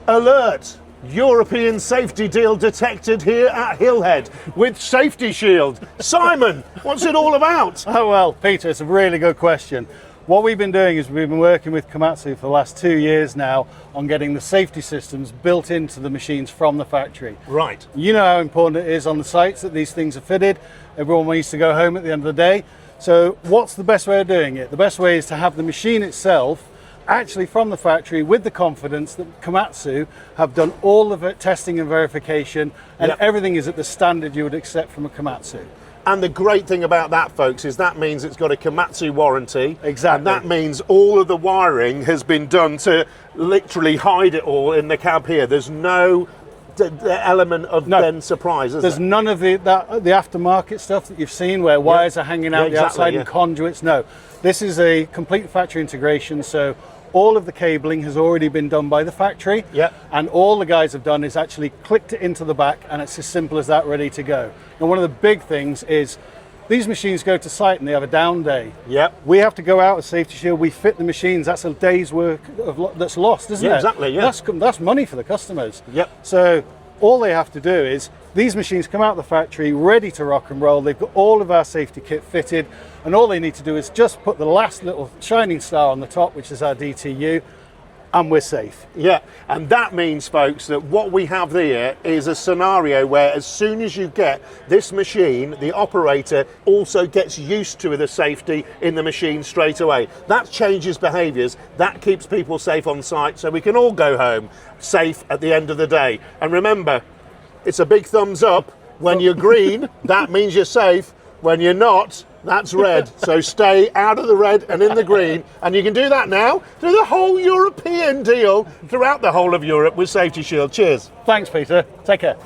Alert! European safety deal detected here at Hillhead with Safety Shield. Simon, what's it all about? Oh well, Peter, it's a really good question. What we've been doing is we've been working with Komatsu for the last 2 years now on getting the safety systems built into the machines from the factory. Right. You know how important it is on the sites that these things are fitted. Everyone wants to go home at the end of the day. So what's the best way of doing it? The best way is to have the machine itself actually from the factory with the confidence that Komatsu have done all of it testing and verification, and everything is at the standard you would accept from a Komatsu. And the great thing about that, folks, is that means it's got a Komatsu warranty. Exactly. And that means all of the wiring has been done to literally hide it all in the cab here. There's no the element of then surprise, is There's there? none of the aftermarket stuff that you've seen where wires are hanging out the outside and conduits. No, this is a complete factory integration, so all of the cabling has already been done by the factory, and all the guys have done is actually clicked it into the back, and it's as simple as that, ready to go. And one of the big things is these machines go to site and they have a down day. We have to go out with Safety Shield, we fit the machines, that's a day's work that's lost, isn't it? Exactly, That's money for the customers. So all they have to do is, these machines come out of the factory ready to rock and roll, they've got all of our safety kit fitted, and all they need to do is just put the last little shining star on the top, which is our DTU, and we're safe. And that means, folks, that what we have here is a scenario where as soon as you get this machine, the operator also gets used to the safety in the machine straight away. That changes behaviours, that keeps people safe on site, so we can all go home safe at the end of the day. And remember, it's a big thumbs up. When you're green, that means you're safe. When you're not, that's red. So stay out of the red and in the green. And you can do that now through the whole European deal throughout the whole of Europe with Safety Shield. Cheers. Thanks, Peter. Take care.